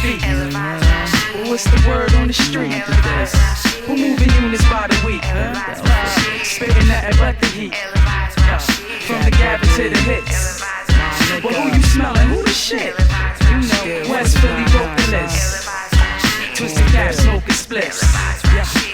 feet. What's the word on the street? Who moving units by the week? Spitting nothing but the heat. From the Gavin to the hits. Well, who you smelling? Who the shit? You know, West Philly broke the list. Twisted cap, smoking splits.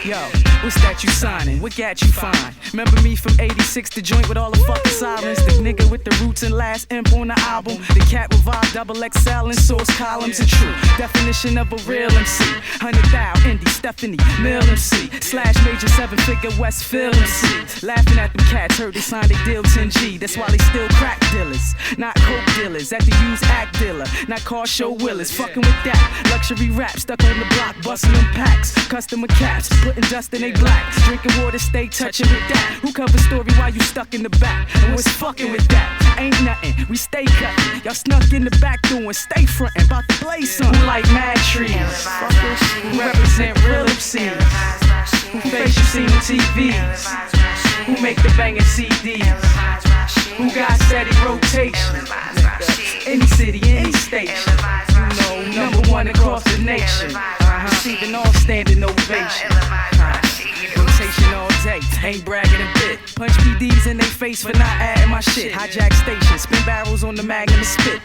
Yo, what's that you signing? What gat you find? Remember me from 86, the joint with all the fucking sirens. The nigga with the roots and last imp on the album. The cat with vibe, double XL and source columns. A true definition of a real MC. 100,000 indie, Stephanie, Mill MC. Slash major 7-figure Westfield MC. Laughing at them cats, heard they signed a deal 10G. That's why they still crack dealers. Not coke dealers, at the use act dealer. Not car show willers, fucking with that. Luxury rap, stuck on the block, busting them packs. Customer caps, putting dust in they black. Drinking water, stay touching with that. Who cover story while you stuck in the back? And what's fucking with that? Ain't nothing, we stay cutting. Y'all snuck in the back doing, stay frontin', about to blaze something. Who like mad trees? Who represent real MCs? Who face you seen on TVs? Who make the banging CDs? Who got steady rotation? Any city, any station. You know, #1 across the nation. Receiving all standing ovation. Rotation all day, ain't bragging a bit. Punch PDs in they face for not adding my shit. Hijack station, spin barrels on the Magnum and spit.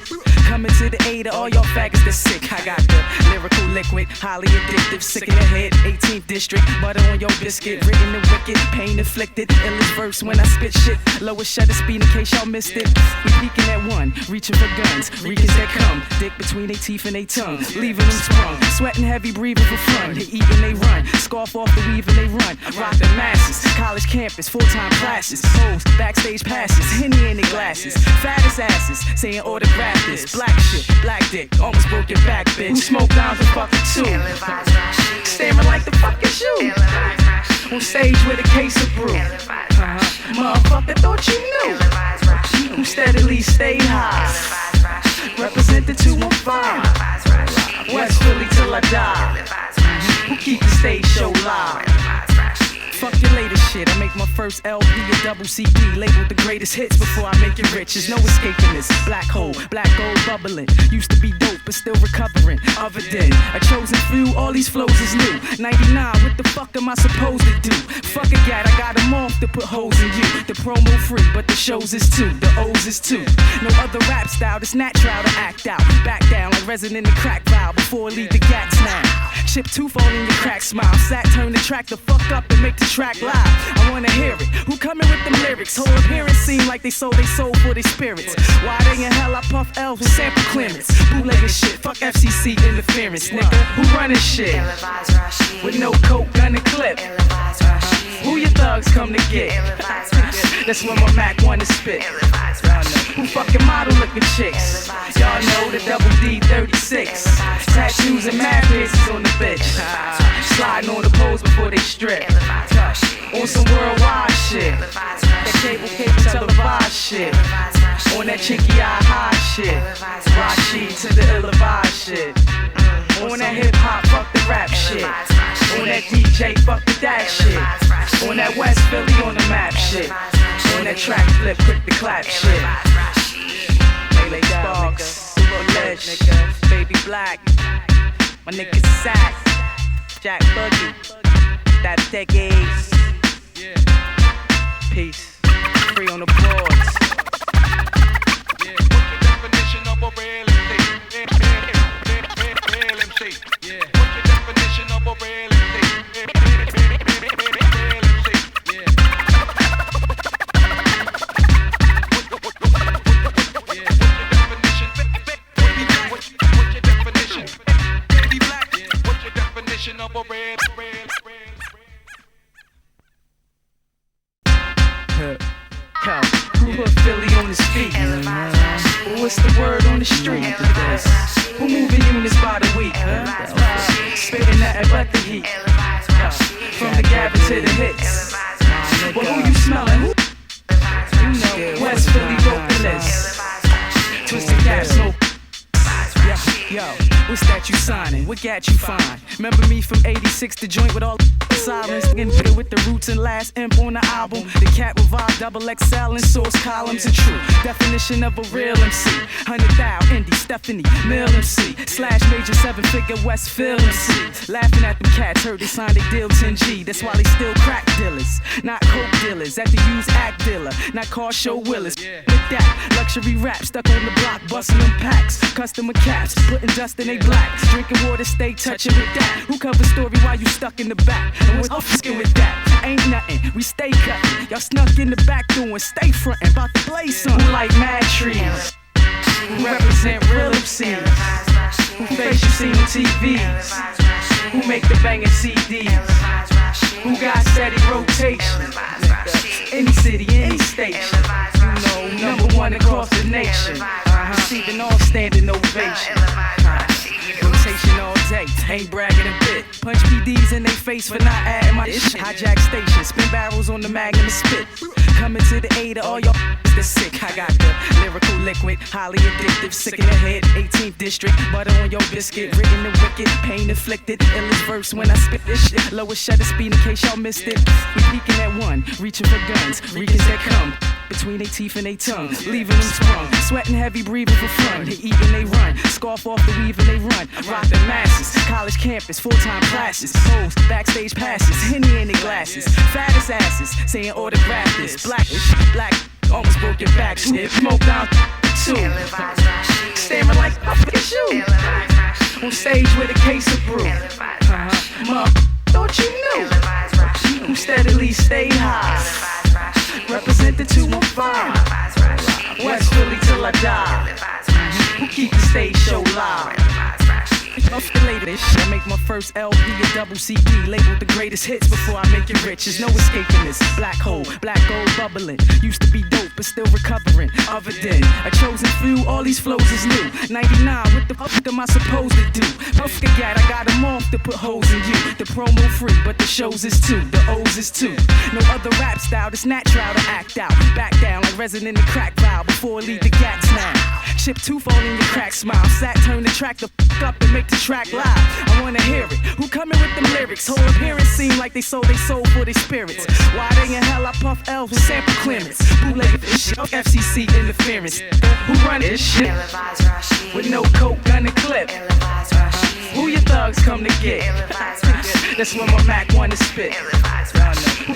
Coming to the aid of all y'all faggots that's sick. I got the lyrical liquid, highly addictive, sick in the head, 18th district. Butter on your biscuit, written and wicked, pain inflicted. Illest verse when I spit shit. Lower shutter speed in case y'all missed it. We peeking at one, reaching for guns. Reekers that come, dick between they teeth and they tongue. Leaving them sprung, sweating heavy, breathing for fun. They eat and they run, scarf off the weave and they run. Rock the masses, college campus, full-time classes. Hoes, backstage passes, Henny in their glasses. Fattest asses, saying autograph this. Black shit, black dick, almost broke your back, bitch. Who smoke dimes and fucking two? Staring like the fucking shoe. On stage with a case of brew. Motherfucker, thought you knew. Who steadily stay high. Represent the 215. West Philly till I die. Who keep the stage show live. Fuck your latest shit, I make my first LP a double CD. Labeled the greatest hits before I make it rich. There's no escaping this. Black hole, black gold bubbling. Used to be dope, but still recovering. Other than a chosen few, all these flows is new. 99, what the fuck am I supposed to do? Fuck a gat, I got them off to put holes in you. The promo free, but the shows is too. The O's is too. No other rap style, it's natural to act out. Back down like resin in the crack valve before I leave the gats now. Chip tooth all in your crack smile. Sack turn the track the fuck up and make the track live. I wanna hear it. Who coming with them lyrics? Whole appearance seem like they sold their soul for their spirits. Why they in hell? I puff L for sample clearance. Bootlegging shit. Fuck FCC interference, nigga. Who running shit? With no coke, gun and clip. Who your thugs come to get? That's when my Mac wanna spit. Who fucking model looking chicks? Y'all know the double D 36. Tattoos and mad piercings on the bitch. Sliding on the pose before they strip. On some worldwide shit. That cable televised shit. On that chinky eye high shit. Rasheed to the ill-advised shit. On that hip hop, fuck the rap shit. On that DJ, fuck the that shit. On that West Philly on the map shit. On that track flip, quick to clap shit. Melee Sparks, Ledge, Baby Blak, my nigga Sack, Jack Buggy, that decades. Peace, free on the boards. What's your definition of a real MC? Real MC. What's your definition of a real MC? Real MC. What's your definition? Baby Blak. What's your definition of a real? Who put Philly on his feet? What's the word on the street? Who moving units by the week? Spitting nothing but the heat. From the Gavin to the hits. Well, who you smelling? You know, West Philly broke the list. Twisted cap, smoke. Yo, what's that you signing? What gat you find? Remember me from 86, the joint with all the sirens. Nigga with the roots and last imp on the album. The cat with vibe, double XL and source columns. A true definition of a real MC. 100,000 indie. Stephanie, Mill MC, slash major 7-figure Westfield MC. Laughing at them cats, heard they signed they deal 10G. That's why they still crack dealers, not coke dealers. At the use act dealer, not car show willers. With that, luxury rap, stuck on the block, busting them packs. Customer caps, putting dust in they black. Drinking water, stay touching with that. Who cover story while you stuck in the back? And what's off skin with that? Ain't nothing, we stay cutting. Y'all snuck in the back doing, stay frontin', about to blaze something. Who like mad trees? Who represent real MCs? Who face you see on TVs? Who make the banging CDs? Who got steady rotation? Any city, any station. You know, number one across the nation. Receiving all standing ovation. Rotation all day, ain't bragging a bit. Punch PDs in they face for not adding my shit. Hijack station, spin barrels on the magnum and spit. Coming to the aid of all y'all that's sick. I got the lyrical liquid, highly addictive, sick in the head, 18th district. Butter on your biscuit, written and wicked, pain inflicted. Illest verse when I spit this shit. Lowest shutter speed in case y'all missed it. We peeking at one, reaching for guns, reekers that come between they teeth and they tongue, leaving them sprung. Sweating heavy, breathing for fun. They eat and they run, scarf off the weave and they run. Rock the masses, college campus, full-time classes. Hoes, backstage passes, Henny in their glasses. Fattest asses, saying autograph this. Black, almost broke your back. Smoke down too. Staring like a fucking shoe. On stage with a case of brew. Mom, thought you knew. Who steadily stay high. Represent the 215. West Philly till I die. Who keep the stage show live. Off the latest, I make my first LP a double CD, labeled the greatest hits before I make it rich. There's no escaping this. Black hole, black gold bubbling. Used to be dope, but still recovering. Other than a chosen few, all these flows is new. 99, what the fuck am I supposed to do? Don't forget, I got them off to put holes in you. The promo free, but the shows is too. The O's is too. No other rap style, it's natural to act out. Back down like resin in the crack vial before I leave the gats now. Chip tooth all in your crack smile. Sack turn the track the fuck up and make the track live. I wanna hear it. Who coming with them lyrics? Whole appearance seem like they sold their soul for their spirits. Why they in hell I puff elves and sample Clements? Bootleg this shit, FCC interference. Who run this shit? With no coke, gun and clip. Who your thugs come to get? That's when my Mac wanna spit.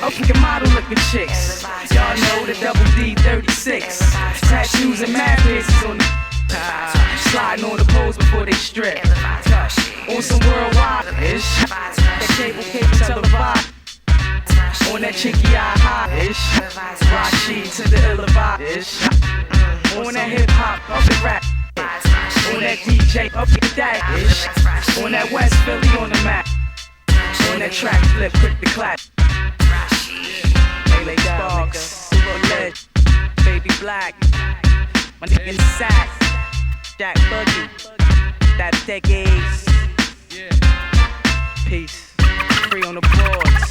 Up with your model looking chicks. Y'all know the double D 36. Tattoos and mad piercings on the sliding on the poles before they strip. On some worldwide-ish. That cable televised. On that chinky eye high-ish. Rasheed to the Illava-ish. On that hip-hop, up the rap. On that DJ, up the that-ish. On that West Philly on the map. On that track flip, quick to clap. Melee Sparks, Super Lead, Baby Blak. My nigga Sack, Jack Buggy, that decades. Peace, free on the boards.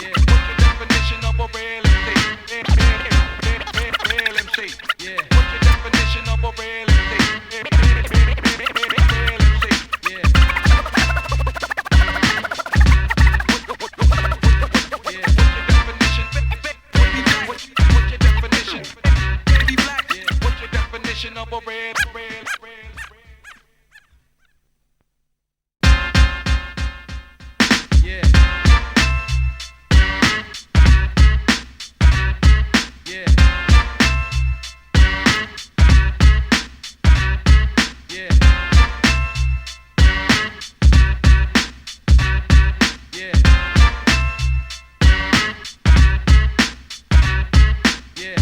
Yeah, what's your definition of a real MC? Real MC. Yeah, what's your definition of a real MC? Real MC. Yeah. Of a real, yeah. Yeah. Yeah. Yeah. Yeah.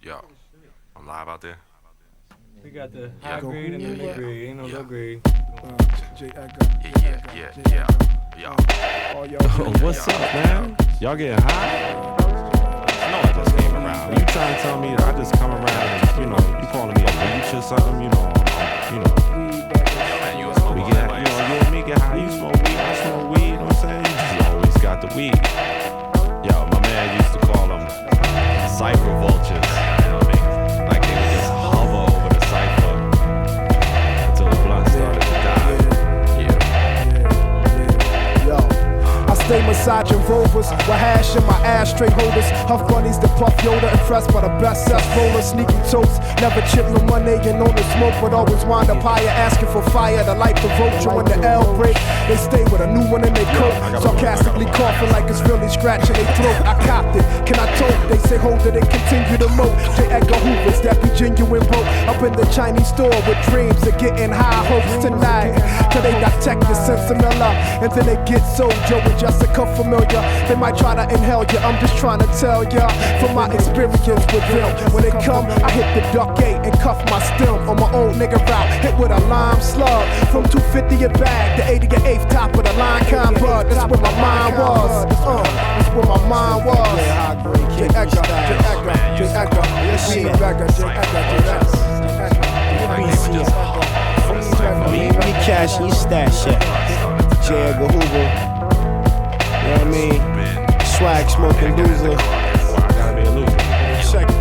Yo, I'm live out there. We got the high grade and the mid grade. Ain't no low grade. Yeah. What's up, man? Y'all getting high? No, I just came around. You trying to tell me that I just come around and, you know, you calling me a leech or something, you know, we get, you know, you and me get high, you smoke weed, I smoke weed, you know what I'm saying? You just always got the weed. Yo, my man used to call them cypher vultures, you know what I mean? Like they would just hover over the cypher until the blunt started to die. Yo, I stay massaging rovers with hash in my ashtray holders. Huff bunnies that puff Yoda, impressed by the best cess roller. Sneaky toast, never chip no money and on the smoke, but always wind up higher, asking for fire to light the vulture when the L break. They stay with a new one in their coat, sarcastically coughing like it's really scratching their throat. I copped it, can I tote? They say hold it and continue to moat. J. Edgar Hoover's that be genuine broke. Up in the Chinese store with dreams of getting high hopes tonight. Till they dissect the Sensimilla, and then they get so Joe and Jessica familiar. They might try to inhale ya, I'm just trying to tell ya from my experience with them. When they come, I hit the duck gate and cuff my stem on my own nigga route. Hit with a lime slug from 250 a bag to 88th top of the line combo. That's where my mind was. That's where my mind was. J. Edgar. Me cash, you stash it. J. Edgar Hoover. You know what I mean? Swag smoking loser. Gotta be a loser. Check it.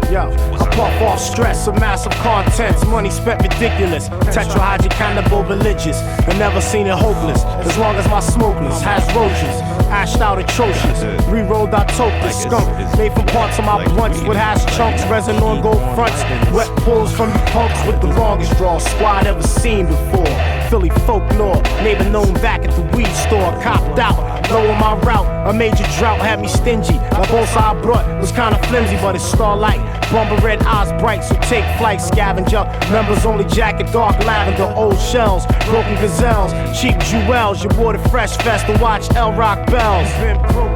Yo, I puff off stress of massive contents. Money spent ridiculous. Tetrahydric cannibal religious. I never seen it hopeless. As long as my smokeless has roaches. Ashed out atrocious. Re-rolled out toke skunk. Made from parts of my blunts with hash chunks. Resin on gold fronts. Wet pulls from you punks with the longest draw squad ever seen before. Philly folklore. Neighbor known back at the weed store. Copped out. Low on my route. A major drought had me stingy. The boss I brought was kinda flimsy, but it's starlight. Bumper red eyes bright, so take flight. Scavenger. Members only jacket, dark lavender. Old shells. Broken gazelles. Cheap jewels. You wore the fresh vest to watch L Rock bells.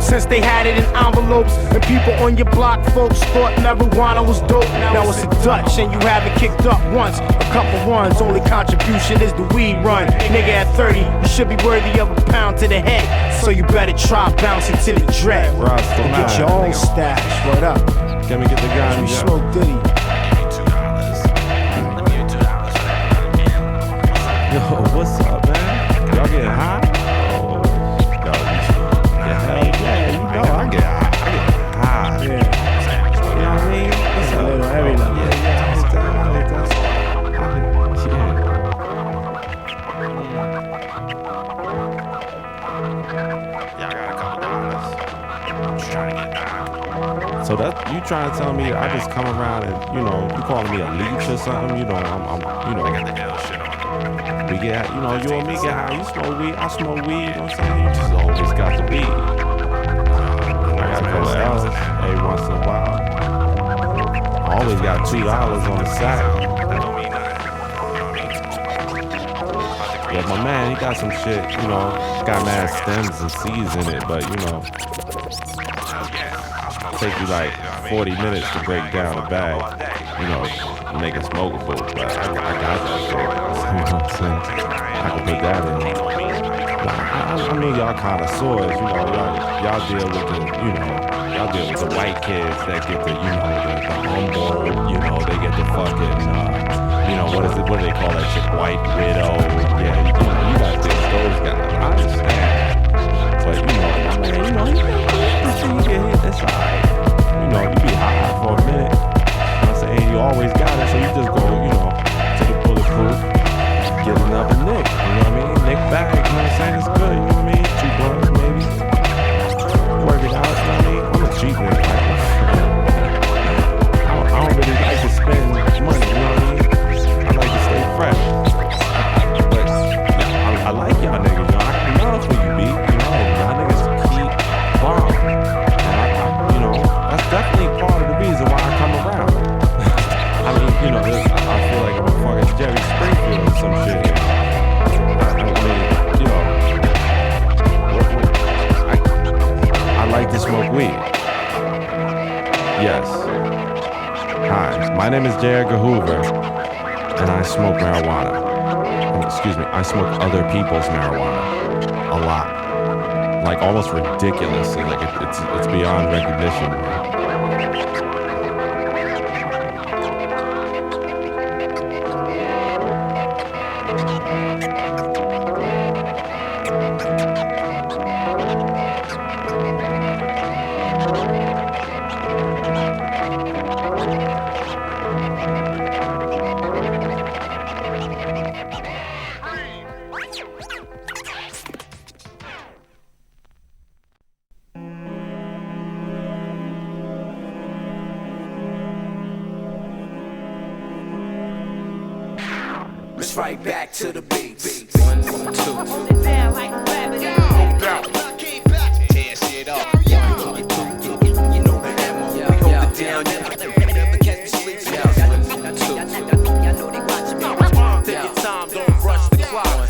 Since they had it in envelopes. And people on your block, folks thought marijuana was dope. Now it's a Dutch, and you haven't kicked up once. A couple ones. Only contribution is the weed run. Nigga at 30, you should be worthy of a pound to the head. So you better try bouncing to the dread. And get your own stash. What up? Can we get the gun? You smoke Diddy. Yo, what's up, man? Y'all getting high? Oh, hell yeah, you know I get high. Yeah. You know what I mean? What's up? Little every night. Yeah, I got a couple dollars. Just trying to get down. So that you trying to tell me that I just come around and, you know, you calling me a leech or something? You know, I'm you know. I got the L shit on. We get, you know, you and me get high. You smoke weed, I smoke weed. You know what I'm saying? You just always got the weed. I got a couple of L's every once in a while. I always got $2 on the sack. That don't mean nothing. Yeah, my man, he got some shit, you know, got mad stems and seeds in it, but you know, take you like 40 minutes to break down a bag, you know, make it smokable, but I got that shit, you know what I'm saying? I can put that in. I mean, y'all connoisseurs, you know, y'all deal with the, you know, y'all deal with the white kids that get the, you know, the humble, you know, they get the fucking, you know, what do they call that shit? White widow. Yeah, you know, you gotta deal with those guys. I understand. But, you know, I mean, you know, you get hit, that's alright. You know, you be high for a minute. You know what I'm saying? You always got it, so you just go, you know, to the bulletproof, get another nick. You know what I mean? Nick back, you know what I'm saying? It's good, you know what I mean? 2 blunts, maybe. Work it out, you know what I mean? I'm a cheap nigga. I don't really like to spend money, you know what I mean? I like to stay fresh. But I like y'all niggas, you know? I can love for you, B. You know, y'all niggas keep bomb. And you know, that's definitely part of the reason why Hi, my name is Edgar Hoover, and I smoke marijuana. Excuse me, I smoke other people's marijuana a lot, like almost ridiculous. Like it's beyond recognition. Right back to the beats. 1, 2. Hold it down like gravity. Tear shit up. You know the ammo. We hold it down. Never catch me sleeping. 1, 2. Y'all know they watching me. Take your time, don't rush the clock.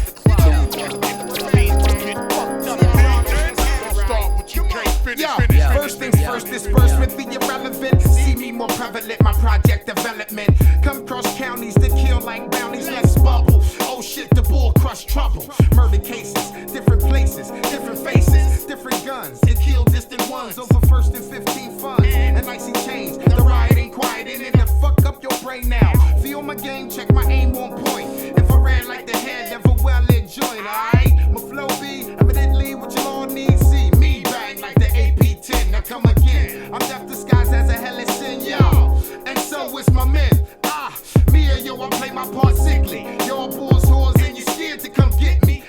First things first, disbursement be irrelevant. See me more prevalent, my project development. Come cross counties to kill like bounties, let's bubble. Oh shit, the bull crush trouble. Murder cases, different places, different faces, different guns. It killed distant ones over first and 15 funds. And icy chains, the riot ain't quiet in it to fuck up your brain now. Feel my game, check my aim on point. If I ran like the head of a well-lit joint, alright? My flow be evidently what you all need see. Me bang like the AP-10, now come again. I'm deaf disguised as a hellish sin, yo. And so is my men. Me or yo, I play my part sickly. Y'all bulls, whores, and you scared to come get me.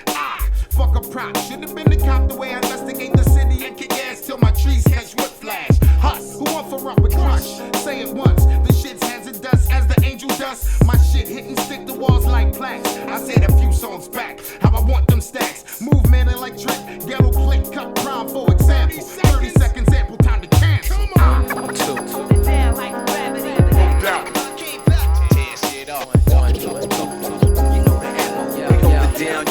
Fuck a prop. Should've been the cop the way I investigate the city and kick ass till my trees catch whiplash. Huss, who want for up with Krush? Say it once, the shit's hands and dust as the angel dust. My shit hitting stick the walls like plaques. I said a few songs back, how I want them stacks. Movement electric, ghetto click, cut prime for example. 30 seconds ample time to cancel. Come on. 2. Hold it down like gravity. Hold down. Tear shit up. 1, 2. You know the ammo. We hold it down.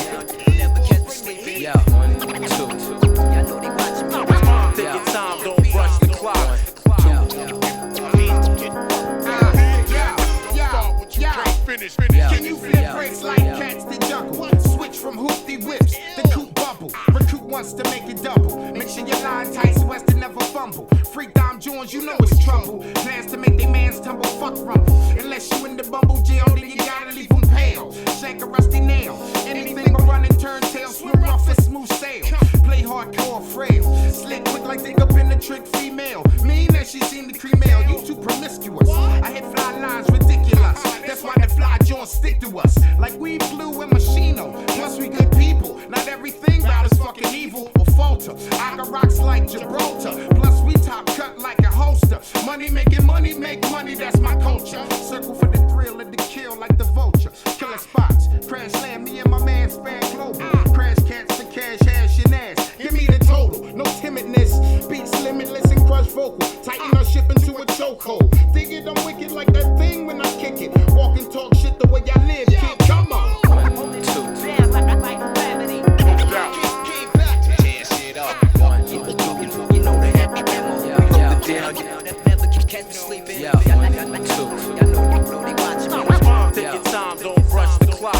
Never catch me sleeping. Yeah. 1, 2. Y'all know they watching me. Take your time, don't rush the clock. Can you flip breaks like cats that juggle? Switch from hoopty whips, the coupe bubble. Recruit wants to make it double. Make sure your line tight so as to never fumble. Freak Dom Jones, you know it's trouble. Plans to make they mans tumble, fuck rumble. Unless you in the bumble jail, then you gotta leave them pale. Shank a rusty nail. Anything but run and turn tail, swim rough and smooth sail. Play hardcore frail. Slick quick like they up in the trick female. Mean that she seen the cream mail, you too promiscuous. I hit fly lines ridiculous. That's why the fly joints stick to us. Like we flew in Machino. Plus we good people. Not everything about us fucking evil or falter. I got rocks like Gibraltar. Plus we top cut like a holster. Money making money, make money, that's my culture. Circle for the thrill and the kill like the vulture. Killer spots, crash land, me and my man span global. Crash cats for cash, hash and ass. Give me the total, no timidness. Beats limitless and crush vocal. Tighten our ship into a chokehold. Dig it, I'm wicked like that thing when I kick it. Walk and talk shit the way I live, kid, come on. 1, 2. Damn, like gravity. Tear shit up. 1, 2. You know the ammo. We hold it down. Never catch me sleeping. 1, 2. Y'all know they watching me. Take your time, don't rush the clock.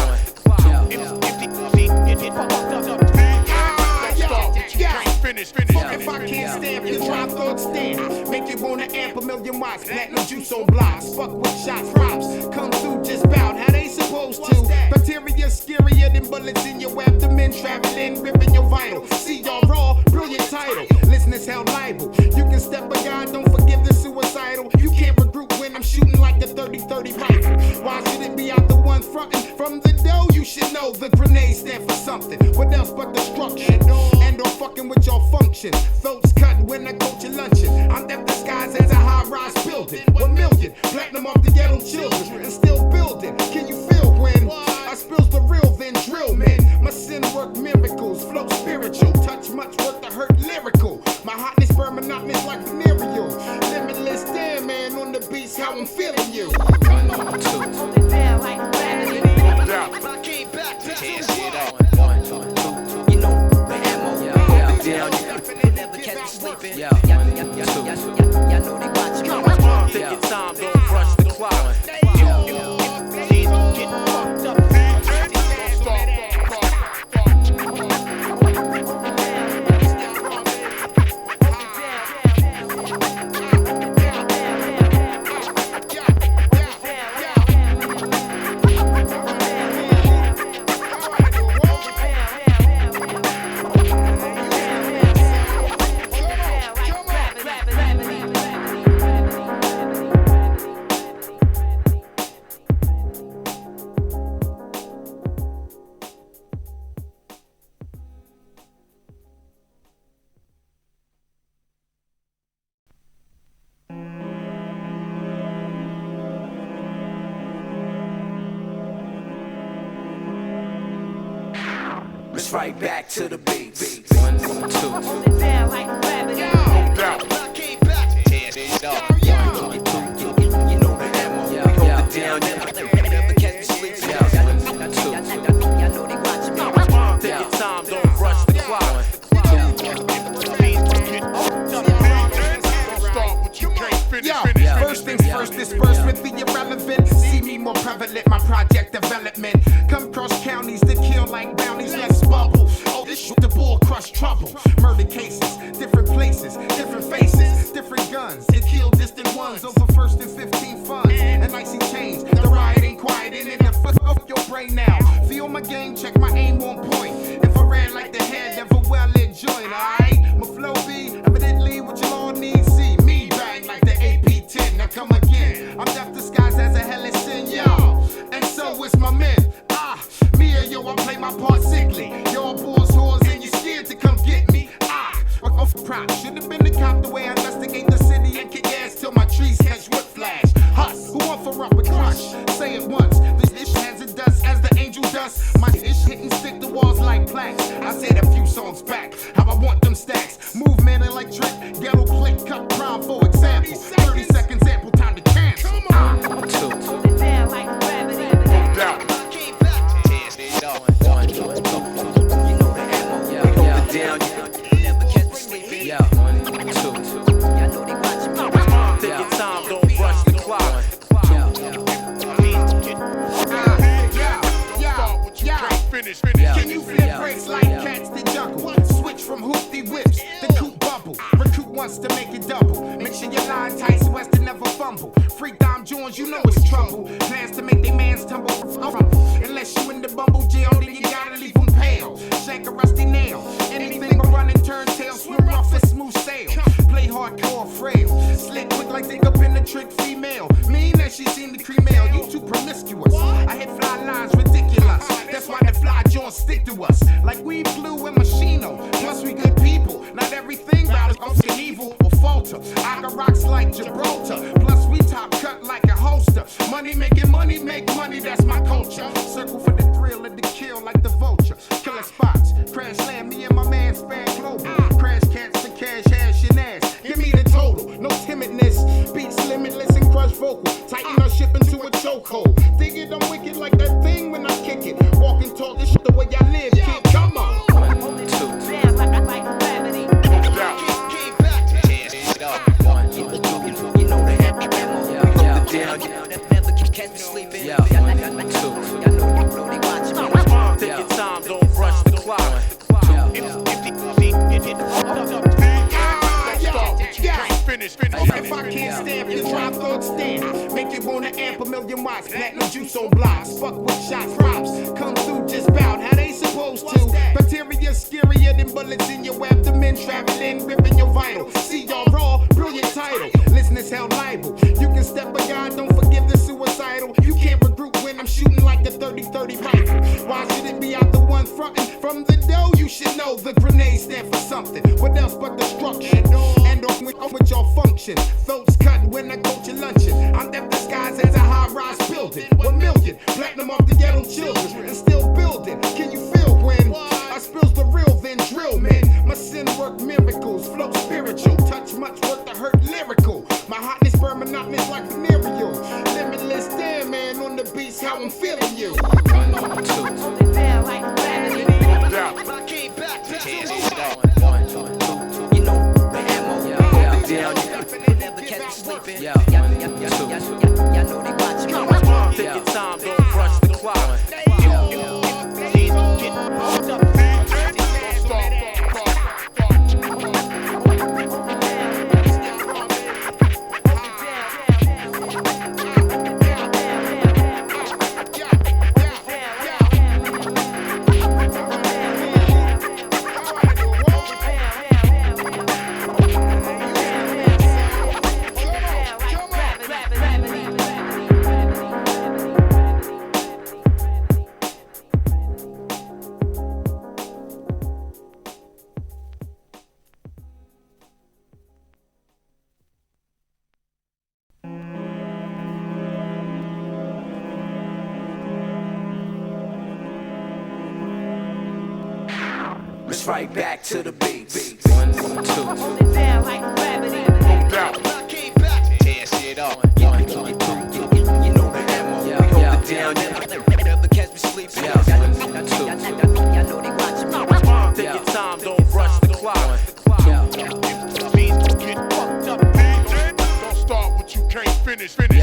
If I can't stand, you try thought stand. Make you wanna amp a million watts. Platinum juice on blocks. Fuck with shots, props. Come through just bout how they supposed to. Bacteria scarier than bullets in your abdomen. Traveling, ripping your vital. See y'all raw, brilliant title. Listeners held liable. You can step a guy, don't forgive the suicidal. You can't recruit when I'm shooting like a 30-30 rifle. Why should it be out the one frontin'? From the dough, you should know the grenades stand for something. What else but destruction? And or fucking with your function. Throats cut when I coach your luncheon. I'm that disguised as a high-rise building. 1 million, platinum off the ghetto children. And still building. Can you feel when I spills the real, then drill men? My sin work miracles, flow spiritual. Touch much work to hurt lyrical. My hotness burn monotonous like venereal. Limitless, damn man on the beats, how I'm feeling you. 1, 2. Hold it down like gravity. I came back to tear shit up. 1, 2. You know the ammo. Hold it down. You never catch me sleeping. Y'all know they watching me. Take your time, don't rush right back to the beats. 1, 2. Hold it down like gravity. No doubt. Came back. Tear it up. You know the ammo. We hold it down. Never catch me sleeping. Y'all know they watching me. Take your time, don't rush the clock. First things first, disperse with the irrelevant. See me more prevalent, my project development. Come cross counties to kill like bounties, let's bubble. Oh, this shit, the bull crush trouble. Murder cases, different places, different faces, different guns. It killed distant ones over first and 15 funds. And icy chains, the riot ain't quiet, and it fuck up your brain now. Feel my game, check my aim on point. If I ran like the head, never well lit joint, alright? My flow be evidently what you all need, see me bang like the AP-10. Now come again, I'm deaf disguised as a hellish sin, yo. And so is my men. Me or yo, I play my part sickly. Y'all bulls, whores, and you scared to come get me. Off prop, should have been the cop the way I investigate the city and kick ass till my trees catch whiplash. Huss, who offer up with Krush? Say it once, this ish has it dust as the angel dust. My ish hitting stick to walls like plaques. I said a few songs back, how I want them stacks. Movement electric, ghetto click, cut prime for example. 30 seconds ample time to cancel. Hold it down like gravity. No doubt. Down, never catch me sleeping. Yeah, 1, 2. Y'all know they watching me. Take your time, don't rush the clock. Can you flip breaks like cats that juggle? Switch from hoopty whips to coop bubble. Recruit once to make it double. Make sure your line tight so as to never fumble. Freak Dime Jones, you know it's trouble. Plans to make they mans tumble from. Unless you in the bumble jail, then you gotta leave them pale. Shake a rusty nail. Anything but running turntails, swim rough and smooth sail. Play hardcore frail. Slick quick like they up in the trick female. Mean that she seen the cream ale. You too promiscuous. I hit fly lines ridiculous. That's why the fly joints stick to us. Like we flew in Machino. Plus we good people. Not everything about us is evil or falter. I got rocks like Gibraltar. Plus we top cut like a holster. Money making money, make money, that's my culture. Circle for the thrill of the kill like the vulture. Killer spots, crash land, me and my man span global. Crash cats to cash, hash and ass. Give me the total, no timidness. Beats limitless and crush vocal. Tighten our ship into a chokehold. Dig it, I'm wicked like that thing when I kick it. Walk and talk this shit the way I live, kid, come on. 1, 2. Down like gravity. You know the ammo. Down, never catch me sleeping. Yeah, 1, 2. Y'all know they watching me. Take your time, don't rush the clock. If I can't stand, you drop thug stand. Make you wanna amp a million watts. Platinum juice on blocks. Fuck with shots, props. Come through just bout how they supposed to. Bacteria scarier than bullets in your abdomen. Traveling, ripping your vital. See y'all raw, brilliant title. Listeners held liable. You can step a guy, don't forgive the suicidal. You can't recruit when I'm shooting like the 30-30 rifle. Why should it be out the one frontin'? From the dough, you should know the grenades stand for something. What else but destruction? And on with your function. Throats cut when I coach your luncheon. I'm deaf disguised as a high-rise building. 1 million, platinum off the ghetto children. And still building. Can you feel when I spills the real, then drill, man? My sin work miracles, flow spiritual. Touch much work to hurt lyrical. My hotness burn monotonous like venereal. Limitless, damn man, on the beats, how I'm feeling you. 1, 2. Hold it down like gravity. I came back to You know the ammo. Down, never catch me sleeping. Yeah, 1, 2. Y'all know they watching me. Take your time, don't rush the clock. bounce right back to the beats. 1, 2. Hold it down like gravity. No doubt. Tear shit up. You know the ammo. We hold it down. Never catch me sleeping. Yeah. Y'all know they watching me. Take your time, don't rush the clock. Get fucked up, DJ. Don't start what you can't finish. Finish.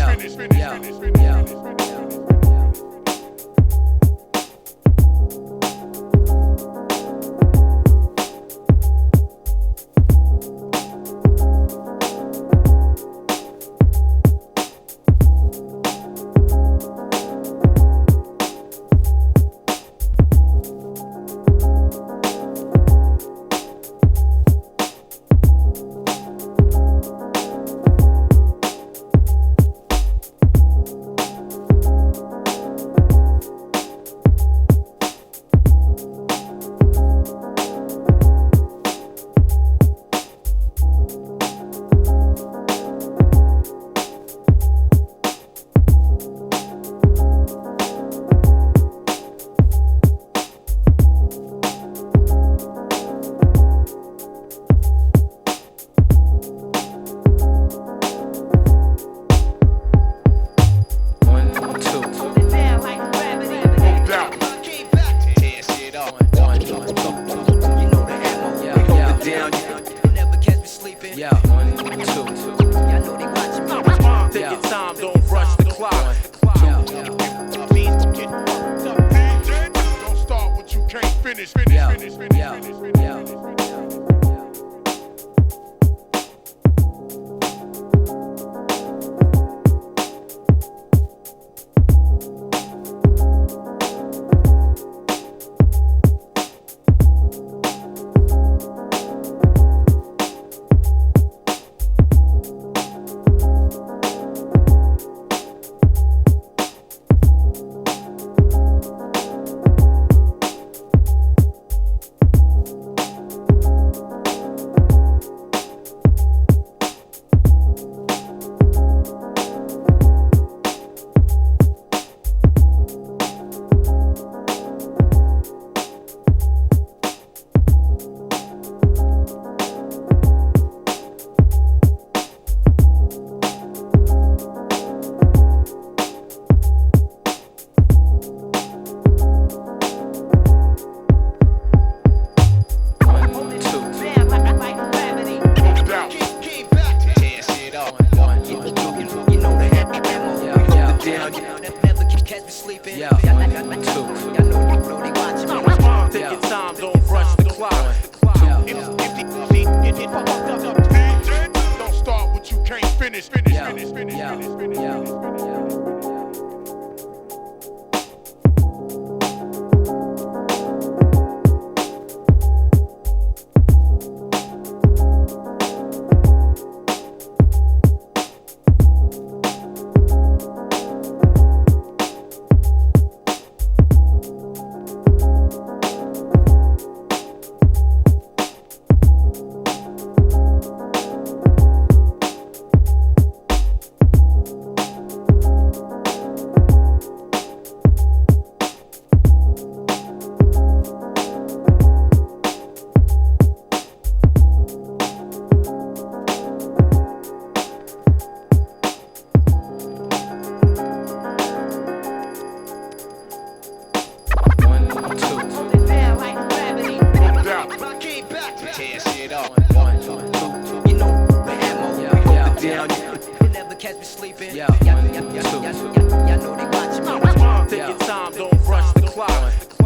catch me sleeping. Y'all know they watching me. Take your time, don't rush the clock.